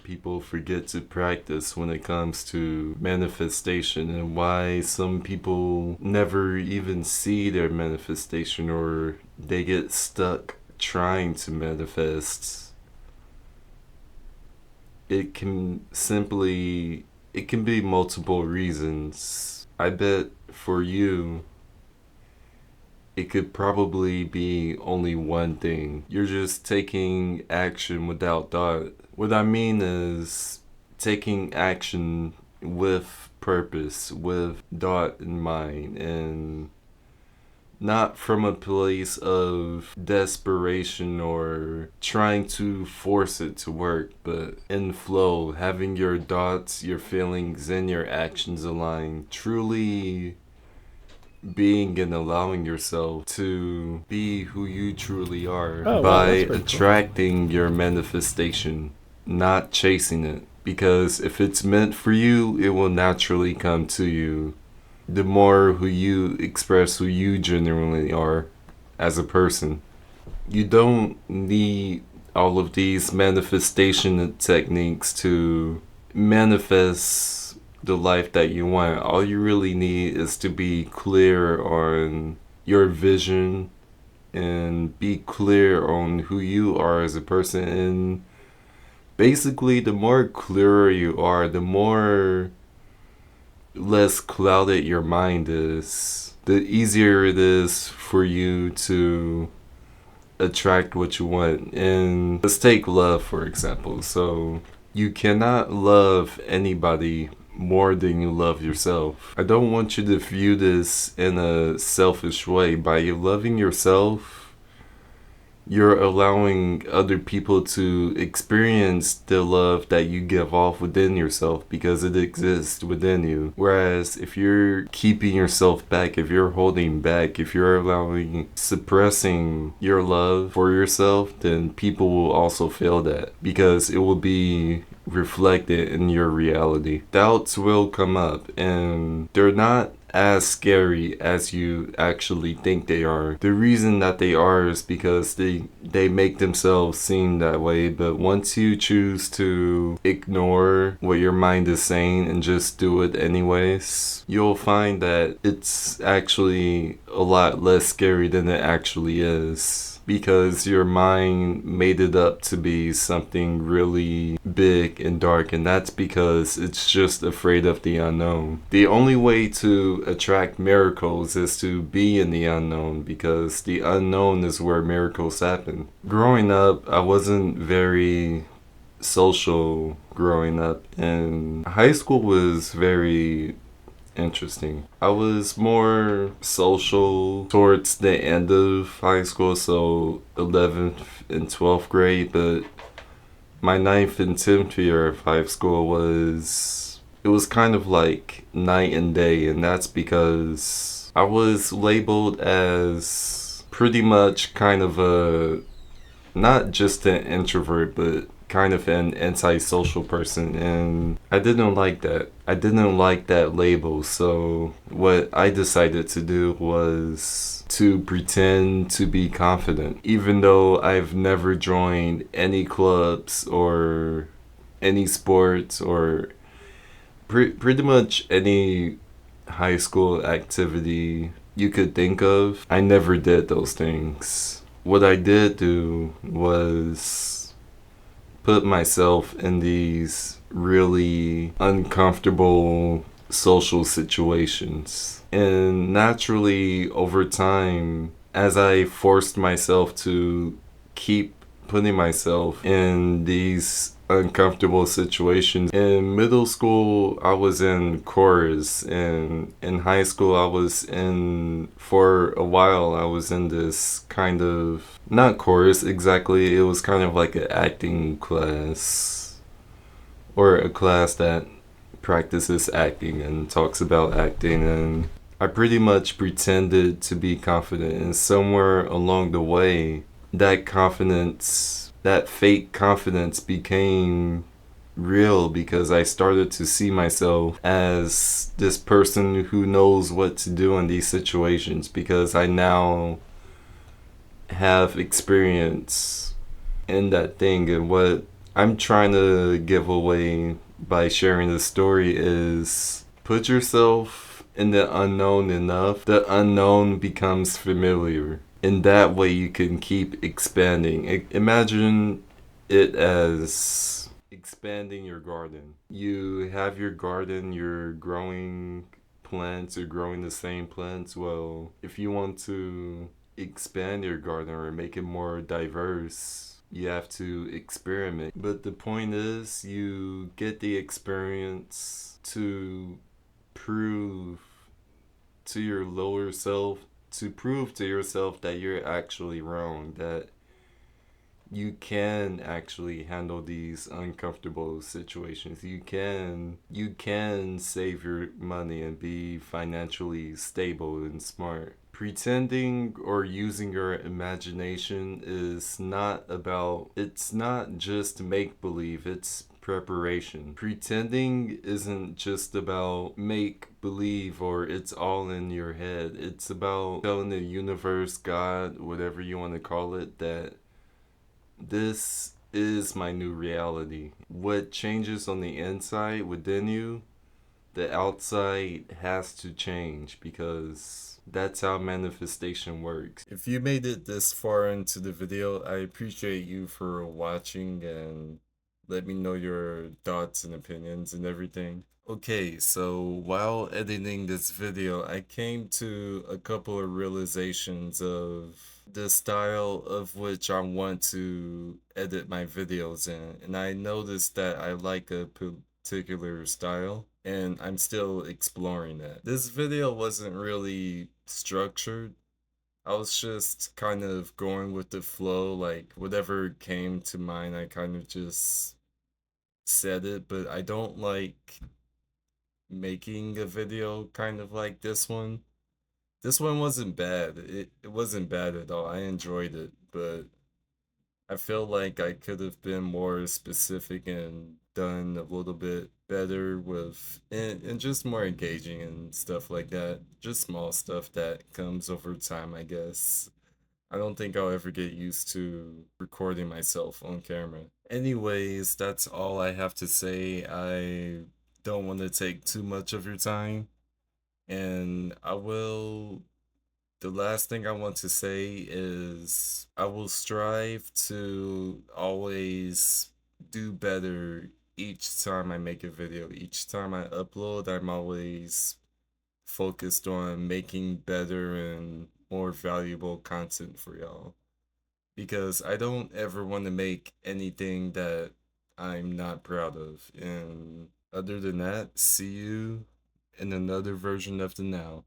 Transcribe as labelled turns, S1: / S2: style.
S1: people forget to practice when it comes to manifestation, and why some people never even see their manifestation, or they get stuck trying to manifest. It can be multiple reasons. I bet for you, it could probably be only one thing. You're just taking action without thought. What I mean is taking action with purpose, with thought in mind, and not from a place of desperation or trying to force it to work, but in flow, having your thoughts, your feelings, and your actions align. Truly being and allowing yourself to be who you truly are by attracting your manifestation, not chasing it. Because if it's meant for you, it will naturally come to you. The more who you express who you genuinely are as a person. You don't need all of these manifestation techniques to manifest the life that you want. All you really need is to be clear on your vision and be clear on who you are as a person. And basically, the more clearer you are, the more less clouded your mind is, the easier it is for you to attract what you want. And let's take love, for example. So you cannot love anybody more than you love yourself. I don't want you to view this in a selfish way. By you loving yourself, you're allowing other people to experience the love that you give off within yourself because it exists within you. Whereas if you're keeping yourself back, if you're holding back, if you're suppressing your love for yourself, then people will also feel that because it will be reflected in your reality. Doubts will come up, and they're not as scary as you actually think they are. The reason that they are is because they make themselves seem that way, but once you choose to ignore what your mind is saying and just do it anyways, you'll find that it's actually a lot less scary than it actually is. Because your mind made it up to be something really big and dark, and that's because it's just afraid of the unknown. The only way to attract miracles is to be in the unknown, because the unknown is where miracles happen. Growing up, I wasn't very social growing up, and high school was very interesting. I was more social towards the end of high school, so 11th and 12th grade, but my 9th and 10th year of high school it was kind of like night and day, and that's because I was labeled as pretty much kind of not just an introvert, but kind of an antisocial person, and I didn't like that. I didn't like that label, so what I decided to do was to pretend to be confident, even though I've never joined any clubs or any sports or pretty much any high school activity you could think of. I never did those things. What I did do was put myself in these really uncomfortable social situations. And naturally, over time, as I forced myself to keep putting myself in these uncomfortable situations. In middle school, I was in chorus, and in high school, for a while, I was in this kind of, not chorus exactly, it was kind of like an acting class, or a class that practices acting and talks about acting, and I pretty much pretended to be confident, and somewhere along the way, that fake confidence became real because I started to see myself as this person who knows what to do in these situations, because I now have experience in that thing. And what I'm trying to give away by sharing the story is put yourself in the unknown enough, the unknown becomes familiar. In that way, you can keep expanding. Imagine it as expanding your garden. You have your garden, you're growing plants, you're growing the same plants. Well, if you want to expand your garden or make it more diverse, you have to experiment. But the point is, you get the experience to prove to your lower self, to prove to yourself that you're actually wrong, that you can actually handle these uncomfortable situations. You can save your money and be financially stable and smart. Pretending or using your imagination is not about, it's not just make believe, it's preparation. Pretending isn't just about make believe or it's all in your head. It's about telling the universe, God, whatever you want to call it, that this is my new reality. What changes on the inside within you, the outside has to change because that's how manifestation works. If you made it this far into the video, I appreciate you for watching and let me know your thoughts and opinions and everything. Okay, so while editing this video, I came to a couple of realizations of the style of which I want to edit my videos in. And I noticed that I like a particular style, and I'm still exploring that. This video wasn't really structured. I was just kind of going with the flow, like whatever came to mind, I kind of just said it, but I don't like making a video kind of like this one. This one wasn't bad. It wasn't bad at all. I enjoyed it, but I feel like I could have been more specific and done a little bit better with and just more engaging and stuff like that. Just small stuff that comes over time, I guess. I don't think I'll ever get used to recording myself on camera. Anyways, that's all I have to say. I don't want to take too much of your time. And the last thing I want to say is I will strive to always do better each time I make a video. Each time I upload, I'm always focused on making better and more valuable content for y'all. Because I don't ever want to make anything that I'm not proud of. And other than that, see you in another version of the now.